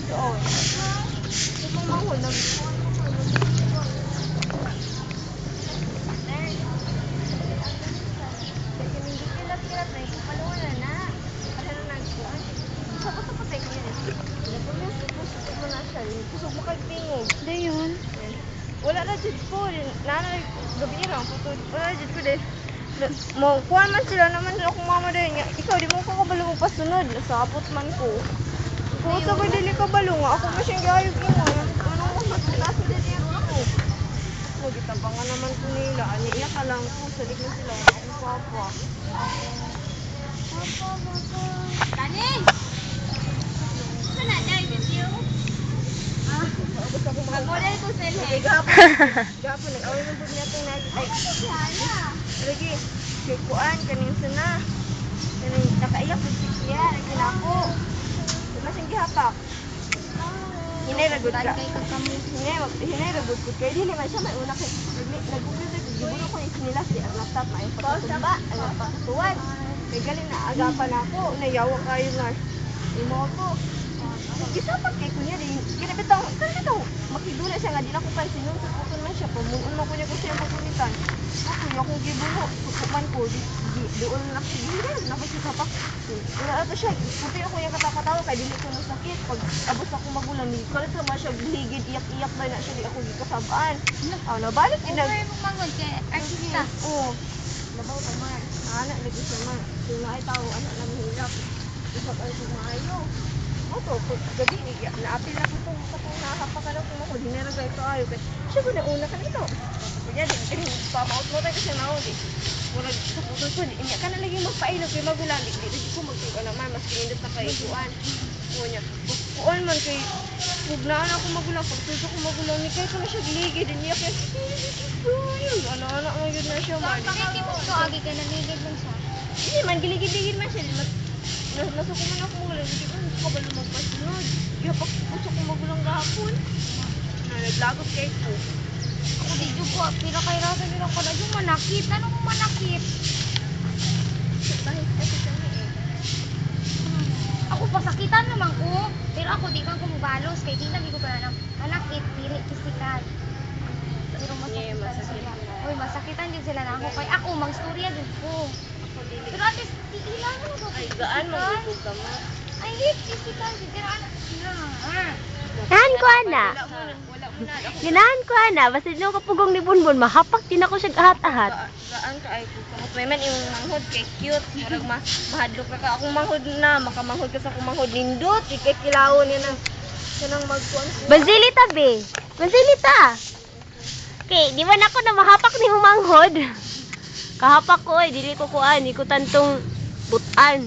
doon. Kung manghod, kilat-kilat na yung paluan na. Kasi na nagkuhan. Tapos sa patay ko yun eh. Pusok mo na siya. Pusok mo kagtingog. Hindi yun. Wala na dyan po. Nanay, gabi niya lang. Wala na dyan po din. Kuhan man sila naman sila kung mama din. Ikaw, di mo ko kabalo mo pasunod. Nasapot man ko. Kung sa ko dili kabalo nga. Ako masyang gayog mo. Ano mo mas nasa din yan ako. Magitabangan naman ko nila. Aniiyak ka lang po. Salig na sila. Ako papa. Dani! Saan na? Dahil video? Gusto ko mga... Mag-model ko sila. Okay, gapon. Nag-away ng bud niya itong nag... Ay, lagi. Kay kuan, kanin sana. Kanin, nakaiyak po siya. Lagi na ako. Masing gihapak. Hinay ragod ka. Hinay ragod ko. Kaya di naman siya may una kay... Nag-google ko. Gibulo ko yung sinilas. Ang laptop na yung pagkatumba. Ang pagkatuwan. Kaya galing na agapan ako. Nayawa kayo nga. Imo ko. Isa pa kay kunya rin. Kinabitaw, makidula siya nga, di na ko pansin nung sukuton man siya. Pamuon mo kunya ko siya magkulitan. Ako, yung akong gibulo, sukuman ko, doon nakigilan, nakasisapak. Wala ito siya, puti ako yung katakatawa, kaya dili ko nasakit. Pag abos ako magulang, kalit naman siya, ligid, iyak-iyak ba na siya, di ako gikasabaan. Nabalik din na. Okay, magmangod kay artista. Oo. Labaw naman. Anak, lagi siya man. Kung nga ay tao, anak lang hirap. Isap ay kumayo. Oto, gabi, naapil na ko itong nakakapakalaw kung ako, dinaragay ito ayaw. Siya ba nauna ka nito? Kaya, pamaot mo tayo kasi naon eh. Murag, sa putol ko, inya ka na lagi magpailog kay magulang. Di ko magtuwa naman, mas pinindot na kay kuan. Kuya, kuan man kay, hugnaan ako magulang, pagtuto ko magulang, ni kay ko na siya giligid, niya kaya, ano-ano mo yun na siya man. Hindi mo ito, agi ka naligid lang siya. Hindi man, giligid-ligid man siya. Nasuko man ako magulang, hindi ko kabalo magpasunod. Ihapak puso ko magulang gahapon. Naglagot kay ko. Ako di ko, pila kay rasa nila ko na yung manakit. Anong manakit? Dahil kasi siya na eh. Ako pasakitan naman ko. Pero ako di kang kumubalos. Kaya di lagi ko pala ng manakit, pili, pisikal. Pero masakitan sila. Uy, masakitan din sila na ako. Kaya ako, mag-storya din ko. Pero at least, iilangan mo. Ay, gaan mo bubog ka mo. Ay, hit, pisikal. Pero anak, Ganahan ko ana. Wala mo na. Ganahan ko ana. Basta no kapugong ni Bunbun, mahapak din ako siya ahat-ahat. Gaan ka ay kumot may man yung manghod kay cute. Murag mahadlok ka akong manghod na. Makamanghod ka sa akong manghod nindot. Ikay kilawon niya ng kanang magkuan. Bansilita be. Bansilita. Okay, di ba na ako na mahapak ni manghod? Kahapak ko dili ko kuan, di ko tantong butan.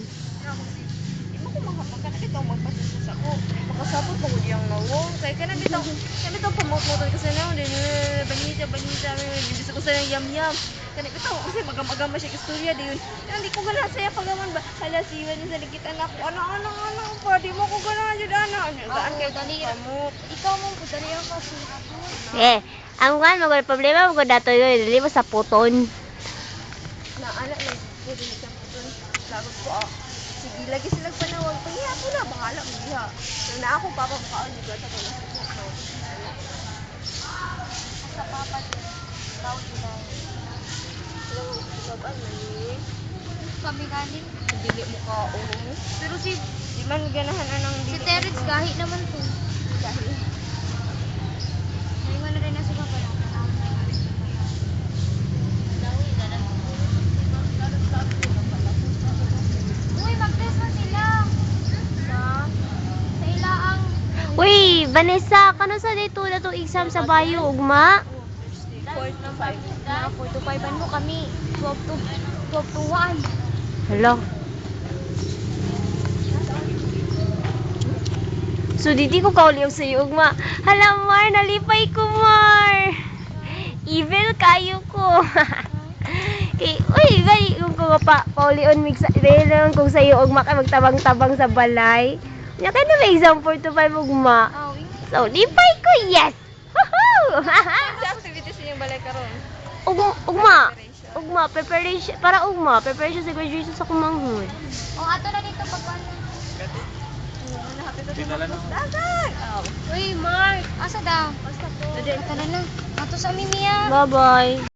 Di mo ko mahapag ka na bitaw magpasuso sa ko. Makasabot mo ko diyang nawong. Kaya ka na bitaw pamot-motor kasi na. Banita. Bisa ko sa yam-yam. Kaya bitaw kasi magam-agama siya istorya. Hindi ko gana saya pagaman ba. Hala siwa niya sa likitan ako. Ano pa. Di mo ko gana dyan ana. Gaan kayo pamot. ikaw mo, dali ang kasi. Ang kuan magol problema mo dato yun, dili mo sa puton. Na anak na pwede na siya doon. Lagot ko sige lagi sila panawag. Panghiya ko na. Bahala mo diha. Na ako papa mukhaan. Di ba sa ko na Sa papa, tawag nila. Sabaan man Kami galing. dili mo ka Pero si di man ganahan anang Si Terence gahi naman to. Dahil Naiwan na rin na sila pa lang. Uy, mag-test na sila. Sa ilaang. Uy, Vanessa, kano sa dito na to exam sa Bayo ugma? 4 to 5. Mga 4 to 5 mo kami. 12 to 1. Hello. So, didi ko kauliw sa iyo, ugma. Hala, Mar, nalipay ko, Mar. Evil kayo ko. Uy, bali, kung ko pa, paulion, dahil kung sa iyo, ugma, ka magtabang-tabang sa balay. Nya ka na may exam 4 to 5, ugma. So, lipay ko, yes! Woohoo! Sa activities niyo balay karon. Ugma, preparation, preparation sa graduation sa kumanghod. O, ato na dito pag Nahapit Dagan. Oh. Uy, Mark. Asa daw? Basta to. Tara na. Ato sa Mimiya. Bye-bye.